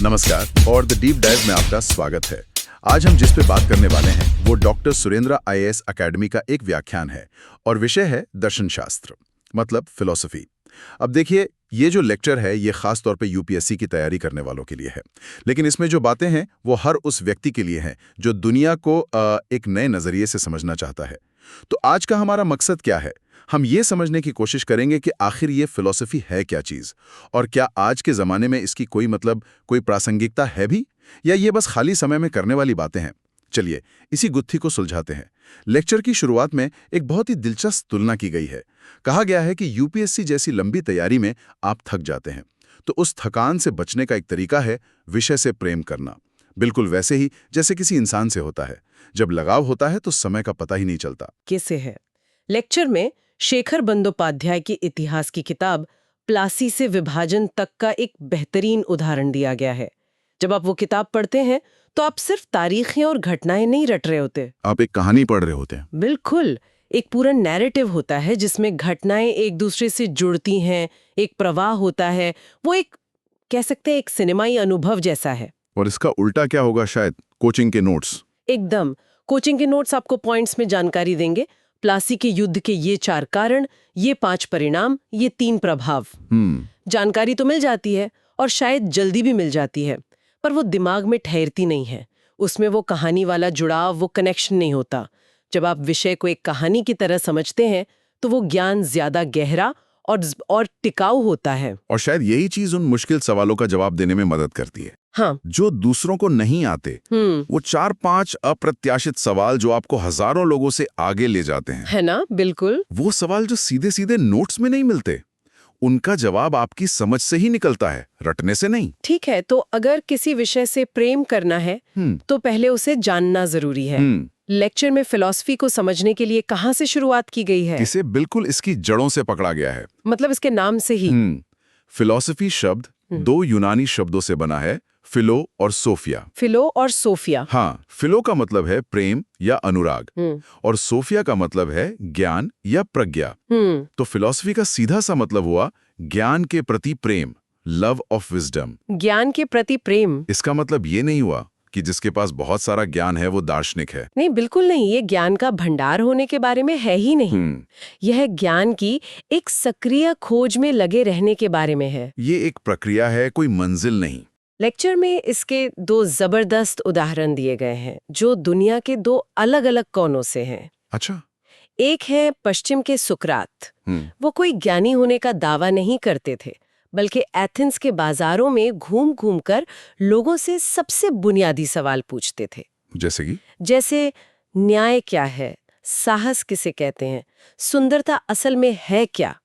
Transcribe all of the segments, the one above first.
नमस्कार और the deep dive में आपका स्वागत है। आज हम जिस पे बात करने वाले हैं वो डॉक्टर सुरेंद्र आईएएस अकेडमी का एक व्याख्यान है और विषय है दर्शन शास्त्र, मतलब फिलॉसफी। अब देखिए, ये जो लेक्चर है ये खास तौर पे यूपीएससी की तैयारी करने वालों के लिए है, लेकिन इसमें जो बातें हैं वो हर उस व्यक्ति के लिए हैं जो दुनिया को एक नए नजरिए से समझना चाहता है। तो आज का हमारा मकसद क्या है? हम ये समझने की कोशिश करेंगे कि आखिर ये फिलॉसफी है क्या चीज़, और क्या आज के ज़माने में इसकी कोई प्रासंगिकता है भी, या ये बस खाली समय में करने वाली बातें हैं। चलिए इसी गुत्थी को सुलझाते हैं। लेक्चर की शुरुआत में एक बहुत ही दिलचस्प तुलना की गई है। कहा गया है कि यूपीएससी जैसी लंबी तैयारी में आप थक जाते हैं, तो उस थकान से बचने का एक तरीका है विषय से प्रेम करना। बिल्कुल वैसे ही जैसे किसी इंसान से होता है, जब लगाव होता है तो समय का पता ही नहीं चलता। कैसे है? लेक्चर में शेखर बंदोपाध्याय की इतिहास की किताब प्लासी से विभाजन तक का एक बेहतरीन उदाहरण दिया गया है। जब आप वो किताब पढ़ते हैं तो आप सिर्फ तारीखें और घटनाएं नहीं रट रहे होते। आप एक कहानी पढ़ रहे होते हैं। बिल्कुल, एक पूरा नैरेटिव होता है जिसमें घटनाएं एक दूसरे से जुड़ती हैं, एक प्रवाह होता है। वो एक, कह सकते हैं, एक सिनेमाई अनुभव जैसा है। और इसका उल्टा क्या होगा? शायद कोचिंग के नोट्स। एकदम, कोचिंग के नोट्स आपको पॉइंट्स में जानकारी देंगे। प्लासी के युद्ध के ये 4 कारण, ये 5 परिणाम, ये 3 प्रभाव। जानकारी तो मिल जाती है और शायद जल्दी भी मिल जाती है, पर वो दिमाग में ठहरती नहीं है। उसमें वो कहानी वाला जुड़ाव, वो कनेक्शन नहीं होता। जब आप विषय को एक कहानी की तरह समझते हैं तो वो ज्ञान ज्यादा गहरा और टिकाऊ होता है। और शायद यही चीज उन मुश्किल सवालों का जवाब देने में मदद करती है, हाँ, जो दूसरों को नहीं आते। वो 4-5 अप्रत्याशित सवाल जो आपको हजारों लोगों से आगे ले जाते हैं, है ना? बिल्कुल। वो सवाल जो सीधे सीधे नोट्स में नहीं मिलते, उनका जवाब आपकी समझ से ही निकलता है, रटने से नहीं। ठीक है, तो अगर किसी विषय से प्रेम करना है तो पहले उसे जानना जरूरी है। लेक्चर में फिलॉसफी को समझने के लिए कहाँ से शुरुआत की गई है? इसे बिल्कुल इसकी जड़ों से पकड़ा गया है। मतलब इसके नाम से ही। फिलॉसफी शब्द 2 यूनानी शब्दों से बना है, फिलो और सोफिया। फिलो और सोफिया। हाँ, फिलो का मतलब है प्रेम या अनुराग, और सोफिया का मतलब है ज्ञान या प्रज्ञा। तो फिलॉसफी का सीधा सा मतलब हुआ ज्ञान के प्रति प्रेम, लव ऑफ विजडम। ज्ञान के प्रति प्रेम। इसका मतलब ये नहीं हुआ कि जिसके पास बहुत सारा ज्ञान है वो दार्शनिक है। नहीं, बिल्कुल नहीं। ये ज्ञान का भंडार होने के बारे में है ही नहीं। यह ज्ञान की एक सक्रिय खोज में लगे रहने के बारे में है। ये एक प्रक्रिया है, कोई मंजिल नहीं। लेक्चर में इसके 2 जबरदस्त उदाहरण दिए गए हैं जो दुनिया के 2 अलग-अलग कोनों से हैं। अच्छा। एक है पश्चिम के सुकरात। वो कोई ज्ञानी होने का दावा नहीं करते थे, बल्कि एथेंस के बाजारों में घूम-घूम कर लोगों से सबसे बुनियादी सवाल पूछते थे। जैसे न्याय क्या है, साहस किसे कहते हैं, सुंदरता असल में है क्या।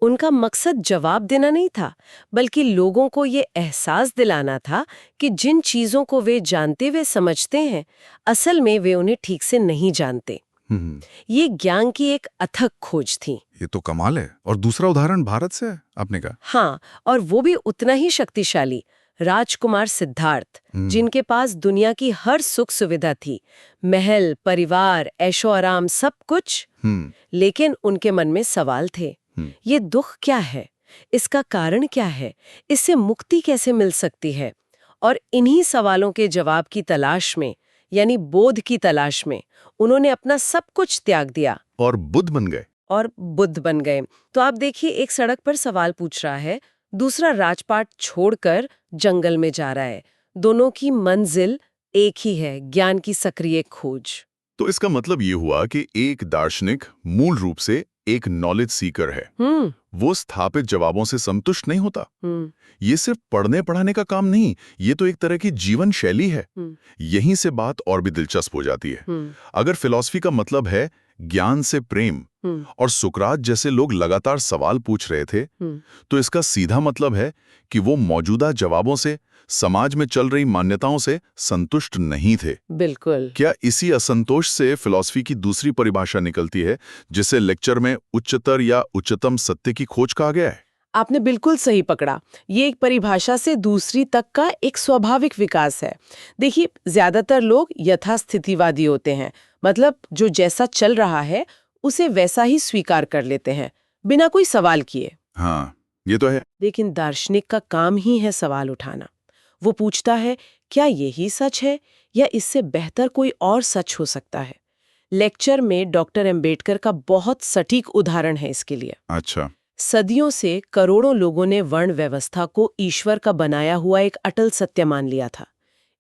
उनका मकसद जवाब देना नहीं था, बल्कि लोगों को ये एहसास दिलाना था कि जिन चीजों को वे जानते वे समझते हैं, असल में वे उन्हें ठीक से नहीं जानते। ये ज्ञान की एक अथक खोज थी। ये तो कमाल है। और दूसरा उदाहरण भारत से है, आपने कहा। हाँ, और वो भी उतना ही शक्तिशाली। राजकुमार सिद्धार्थ, जिनके पास दुनिया की हर सुख सुविधा थी, महल, परिवार, ऐशो आराम, सब कुछ। लेकिन उनके मन में सवाल थे। ये दुख क्या है? इसका कारण क्या है? इससे मुक्ति कैसे मिल सकती है? और इन्हीं सवालों के जवाब की तलाश में, यानी बोध की तलाश में, उन्होंने अपना सब कुछ त्याग दिया और बुद्ध बन गए। तो आप देखिए, एक सड़क पर सवाल पूछ रहा है, दूसरा राजपाट छोड़कर जंगल में जा रहा है। दोनों की मंजिल एक ही है, ज्ञान की सक्रिय खोज। तो इसका मतलब ये हुआ कि एक दार्शनिक मूल रूप से एक नॉलेज सीकर है। वो स्थापित जवाबों से संतुष्ट नहीं होता। ये सिर्फ पढ़ने पढ़ाने का काम नहीं, ये तो एक तरह की जीवन शैली है। यहीं से बात और भी दिलचस्प हो जाती है। अगर फिलॉसफी का मतलब है ज्ञान से प्रेम, और सुकरात जैसे लोग लगातार सवाल पूछ रहे थे, तो इसका सीधा मतलब है कि वो मौजूदा जवाबों से, समाज में चल रही मान्यताओं से संतुष्ट नहीं थे। बिल्कुल। क्या इसी असंतोष से फिलॉसफी की दूसरी परिभाषा निकलती है, जिसे लेक्चर में उच्चतर या उच्चतम सत्य की खोज कहा गया है? आपने बिल्कुल सही पकड़ा। ये एक परिभाषा से दूसरी तक का एक स्वाभाविक विकास है। देखिए, ज्यादातर लोग यथास्थितिवादी होते हैं, मतलब जो जैसा चल रहा है उसे वैसा ही स्वीकार कर लेते हैं, बिना कोई सवाल किए। हाँ, ये तो है। लेकिन दार्शनिक का काम ही है सवाल उठाना। वो पूछता है, क्या यही सच है या इससे बेहतर कोई और सच हो सकता है? लेक्चर में डॉक्टर अंबेडकर का बहुत सटीक उदाहरण है इसके लिए। अच्छा। सदियों से करोड़ों लोगों ने वर्ण व्यवस्था को ईश्वर का बनाया हुआ एक अटल सत्य मान लिया था।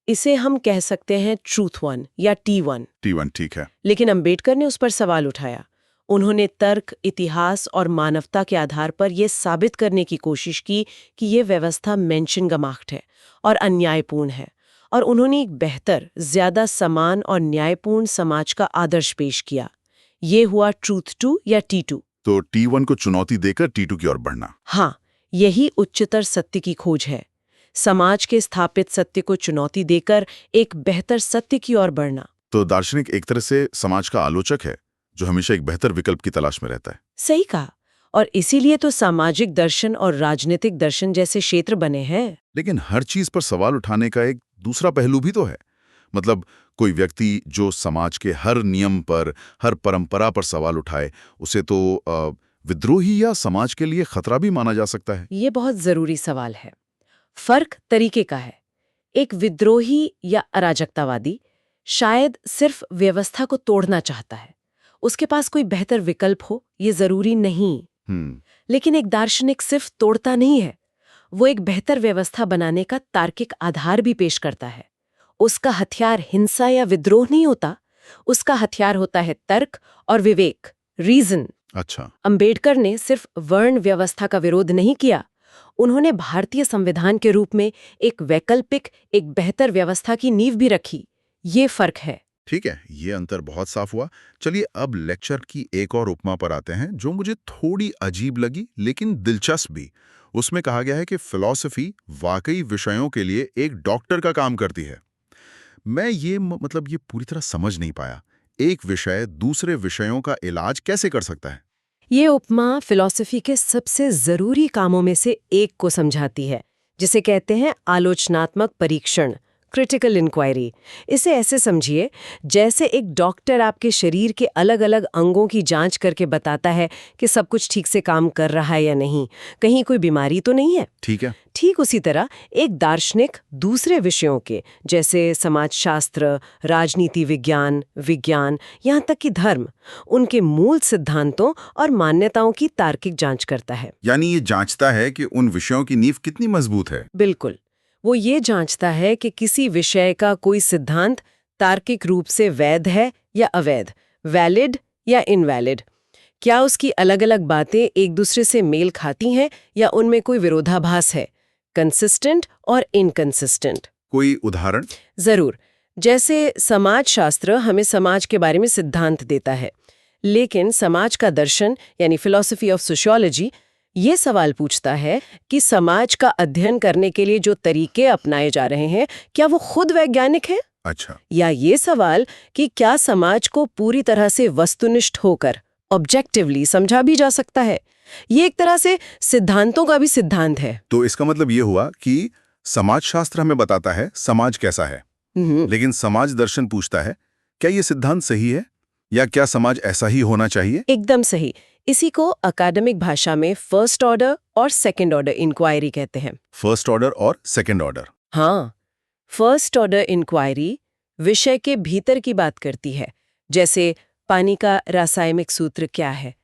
इसे हम कह सकते हैं ट्रूथ वन या T1। T1 ठीक है। लेकिन अंबेडकर ने उस पर सवाल उठाया। उन्होंने तर्क, इतिहास और मानवता के आधार पर यह साबित करने की कोशिश की कि ये व्यवस्था मेंशनगमाख्ट है और अन्यायपूर्ण है, और उन्होंने एक बेहतर, ज्यादा समान और न्यायपूर्ण समाज का आदर्श पेश किया। ये हुआ ट्रूथ 2 या T2। तो T1 को चुनौती देकर T2 की ओर बढ़ना। हाँ, यही उच्चतर सत्य की खोज है। समाज के स्थापित सत्य को चुनौती देकर एक बेहतर सत्य की ओर बढ़ना। तो दार्शनिक एक तरह से समाज का आलोचक है, जो हमेशा एक बेहतर विकल्प की तलाश में रहता है। सही कहा। और इसीलिए तो सामाजिक दर्शन और राजनीतिक दर्शन जैसे क्षेत्र बने हैं। लेकिन हर चीज पर सवाल उठाने का एक दूसरा पहलू भी तो है। मतलब कोई व्यक्ति जो समाज के हर नियम पर, हर परंपरा पर सवाल उठाए, उसे तो विद्रोही या समाज के लिए खतरा भी माना जा सकता है। ये बहुत जरूरी सवाल है। फर्क तरीके का है। एक विद्रोही या अराजकतावादी शायद सिर्फ व्यवस्था को तोड़ना चाहता है, उसके पास कोई बेहतर विकल्प हो ये जरूरी नहीं। लेकिन एक दार्शनिक सिर्फ तोड़ता नहीं है, वो एक बेहतर व्यवस्था बनाने का तार्किक आधार भी पेश करता है। उसका हथियार हिंसा या विद्रोह नहीं होता, उसका हथियार होता है तर्क और विवेक, रीजन। अच्छा। अंबेडकर ने सिर्फ वर्ण व्यवस्था का विरोध नहीं किया, उन्होंने भारतीय संविधान के रूप में एक वैकल्पिक, एक बेहतर व्यवस्था की नींव भी रखी। ये फर्क है। ठीक है, ये अंतर बहुत साफ हुआ। चलिए अब लेक्चर की एक और उपमा पर आते हैं, जो मुझे थोड़ी अजीब लगी लेकिन दिलचस्प भी। उसमें कहा गया है कि फिलॉसफी वाकई विषयों के लिए एक डॉक्टर का काम करती है। मैं ये मतलब ये पूरी तरह समझ नहीं पाया। एक विषय दूसरे विषयों का इलाज कैसे कर सकता है? ये उपमा फिलॉसफी के सबसे जरूरी कामों में से एक को समझाती है, जिसे कहते हैं आलोचनात्मक परीक्षण, क्रिटिकल इंक्वायरी। इसे ऐसे समझिए जैसे एक डॉक्टर आपके शरीर के अलग अलग अंगों की जांच करके बताता है कि सब कुछ ठीक से काम कर रहा है या नहीं, कहीं कोई बीमारी तो नहीं है। ठीक है। ठीक उसी तरह एक दार्शनिक दूसरे विषयों के, जैसे समाजशास्त्र, राजनीति विज्ञान, विज्ञान, यहाँ तक कि धर्म, उनके मूल सिद्धांतों और मान्यताओं की तार्किक जांच करता है। यानी ये जांचता है कि उन विषयों की नींव कितनी मजबूत है। बिल्कुल। वो ये जांचता है कि किसी विषय का कोई सिद्धांत तार्किक रूप से वैध है या अवैध, वैलिड या इनवैलिड। क्या उसकी अलग अलग बातें एक दूसरे से मेल खाती हैं या उनमें कोई विरोधाभास है, कंसिस्टेंट और इनकंसिस्टेंट। कोई उदाहरण? जरूर। जैसे समाजशास्त्र हमें समाज के बारे में सिद्धांत देता है, लेकिन समाज का दर्शन यानी फिलॉसफी ऑफ सोशियोलॉजी ये सवाल पूछता है कि समाज का अध्ययन करने के लिए जो तरीके अपनाए जा रहे हैं, क्या वो खुद वैज्ञानिक हैं? अच्छा। या ये सवाल कि क्या समाज को पूरी तरह से वस्तुनिष्ठ होकर ऑब्जेक्टिवली समझा भी जा सकता है। ये एक तरह से सिद्धांतों का भी सिद्धांत है। तो इसका मतलब ये हुआ कि समाजशास्त्र हमें बताता है समाज कैसा है, लेकिन समाज दर्शन पूछता है क्या ये सिद्धांत सही है या क्या समाज ऐसा ही होना चाहिए? एकदम सही। इसी को अकादमिक भाषा में फर्स्ट ऑर्डर और सेकंड ऑर्डर इंक्वायरी कहते हैं। फर्स्ट ऑर्डर और सेकंड ऑर्डर। हाँ, फर्स्ट ऑर्डर इंक्वायरी विषय के भीतर की बात करती है, जैसे पानी का रासायनिक सूत्र क्या है,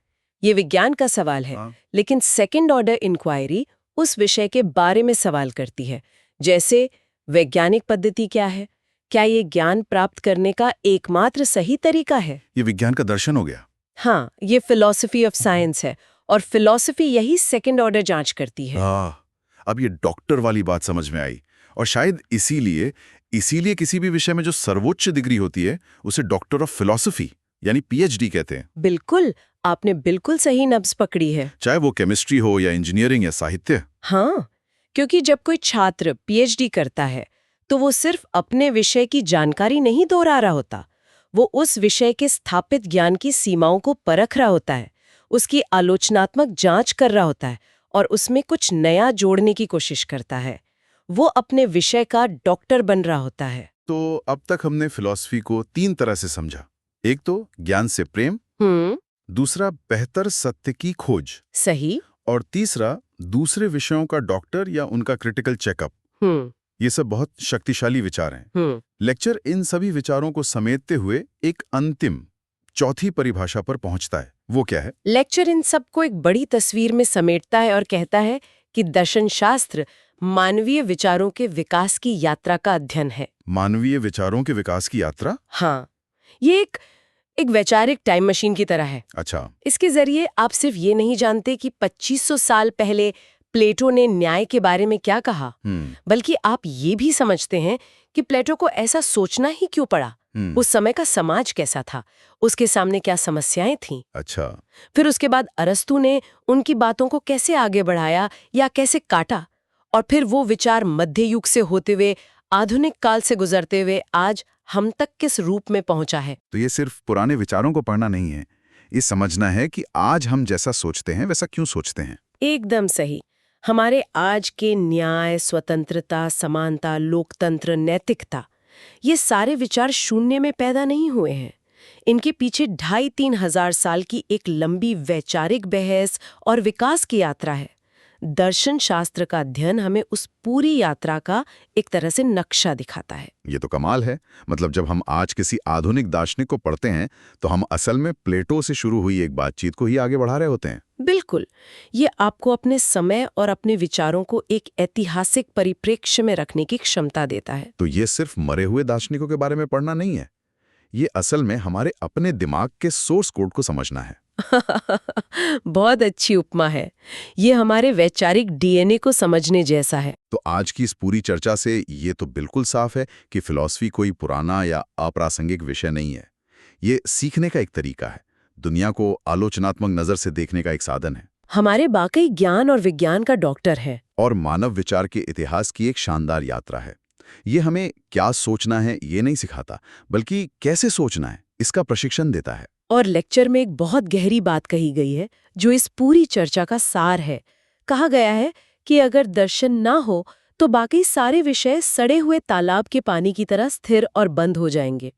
ये विज्ञान का सवाल है। लेकिन सेकंड ऑर्डर इंक्वायरी उस विषय के बारे में सवाल करती है, जैसे वैज्ञानिक पद्धति क्या है, क्या ये ज्ञान प्राप्त करने का एकमात्र सही तरीका है। ये विज्ञान का दर्शन हो गया। हाँ, ये फिलॉसफी ऑफ साइंस है और फिलॉसफी यही सेकंड ऑर्डर जांच करती है। अब ये डॉक्टर वाली बात समझ में आई। और शायद इसीलिए किसी भी विषय में जो सर्वोच्च डिग्री होती है उसे डॉक्टर ऑफ फिलॉसफी यानी PhD कहते हैं। बिल्कुल, आपने बिल्कुल सही नब्ज पकड़ी है। चाहे वो केमिस्ट्री हो या इंजीनियरिंग या साहित्य। हाँ, क्योंकि जब कोई छात्र PhD करता है तो वो सिर्फ अपने विषय की जानकारी नहीं दोहरा रहा होता, वो उस विषय के स्थापित ज्ञान की सीमाओं को परख रहा होता है, उसकी आलोचनात्मक जांच कर रहा होता है और उसमें कुछ नया जोड़ने की कोशिश करता है। वो अपने विषय का डॉक्टर बन रहा होता है। तो अब तक हमने फिलॉसफी को 3 तरह से समझा। एक तो ज्ञान से प्रेम, दूसरा बेहतर सत्य की खोज, सही, और तीसरा दूसरे विषयों का डॉक्टर या उनका क्रिटिकल चेकअप। ये सब बहुत शक्तिशाली विचार हैं। लेक्चर इन सभी विचारों को समेटते हुए एक अंतिम चौथी परिभाषा पर पहुंचता है। वो क्या है? लेक्चर इन सबको एक बड़ी तस्वीर में समेटता है और कहता है कि दर्शन शास्त्र मानवीय विचारों के विकास की यात्रा का अध्ययन है। मानवीय विचारों के विकास की यात्रा? हाँ, ये एक वैचारिक टाइम मशीन की तरह है। अच्छा। इसके जरिए आप सिर्फ ये नहीं जानते कि 2500 साल पहले प्लेटो ने न्याय के बारे में क्या कहा, बल्कि आप ये भी समझते हैं कि प्लेटो को ऐसा सोचना ही क्यों पड़ा, उस समय का समाज कैसा था, उसके सामने क्या समस्याएं थीं। अच्छा। फिर उसके बाद अरस्तु ने उनकी बातों को कैसे आगे बढ़ाया या कैसे काटा, और फिर वो विचार मध्य युग से होते हुए आधुनिक काल से गुजरते हुए आज हम तक किस रूप में पहुंचा है। तो ये सिर्फ पुराने विचारों को पढ़ना नहीं है, ये समझना है कि आज हम जैसा सोचते हैं वैसा क्यों सोचते हैं। एकदम सही। हमारे आज के न्याय, स्वतंत्रता, समानता, लोकतंत्र, नैतिकता, ये सारे विचार शून्य में पैदा नहीं हुए हैं। इनके पीछे 2,500-3 हजार साल की एक लंबी वैचारिक बहस और विकास की यात्रा है। दर्शन शास्त्र का अध्ययन हमें उस पूरी यात्रा का एक तरह से नक्शा दिखाता है। ये तो कमाल है। मतलब जब हम आज किसी आधुनिक दार्शनिक को पढ़ते हैं तो हम असल में प्लेटो से शुरू हुई एक बातचीत को ही आगे बढ़ा रहे होते हैं। बिल्कुल। ये आपको अपने समय और अपने विचारों को एक ऐतिहासिक परिप्रेक्ष्य में रखने की क्षमता देता है। तो ये सिर्फ मरे हुए दार्शनिकों के बारे में पढ़ना नहीं है, ये असल में हमारे अपने दिमाग के सोर्स कोड को समझना है। बहुत अच्छी उपमा है। ये हमारे वैचारिक डीएनए को समझने जैसा है। तो आज की इस पूरी चर्चा से ये तो बिल्कुल साफ है कि फिलॉसफी कोई पुराना या अप्रासंगिक विषय नहीं है। ये सीखने का एक तरीका है, दुनिया को आलोचनात्मक नजर से देखने का एक साधन है। हमारे वाकई ज्ञान और विज्ञान का डॉक्टर है। और मानव विचार के इतिहास की एक शानदार यात्रा है। ये हमें क्या सोचना है ये नहीं सिखाता, बल्कि कैसे सोचना है इसका प्रशिक्षण देता है। और लेक्चर में एक बहुत गहरी बात कही गई है जो इस पूरी चर्चा का सार है। कहा गया है कि अगर दर्शन ना हो तो बाकी सारे विषय सड़े हुए तालाब के पानी की तरह स्थिर और बंद हो जाएंगे।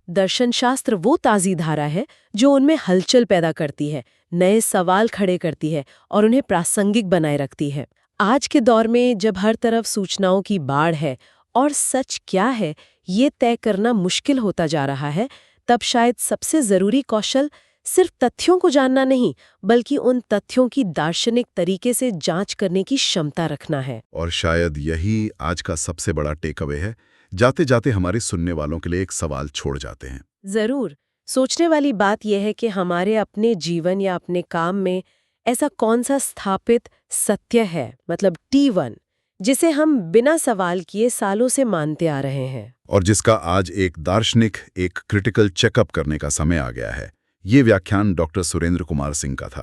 दर्शन शास्त्र वो ताजी धारा है जो उनमें हलचल पैदा करती है, नए सवाल खड़े करती है और उन्हें प्रासंगिक बनाए रखती है। आज के दौर में जब हर तरफ सूचनाओं की बाढ़ है और सच क्या है ये तय करना मुश्किल होता जा रहा है, तब शायद सबसे जरूरी कौशल सिर्फ तथ्यों को जानना नहीं, बल्कि उन तथ्यों की दार्शनिक तरीके से जांच करने की क्षमता रखना है। और शायद यही आज का सबसे बड़ा टेक अवे है। जाते जाते हमारे सुनने वालों के लिए एक सवाल छोड़ जाते हैं। जरूर। सोचने वाली बात यह है कि हमारे अपने जीवन या अपने काम में ऐसा कौन सा स्थापित सत्य है, मतलब T1, जिसे हम बिना सवाल किए सालों से मानते आ रहे हैं और जिसका आज एक दार्शनिक, एक क्रिटिकल चेकअप करने का समय आ गया है। ये व्याख्यान डॉक्टर सुरेंद्र कुमार सिंह का था।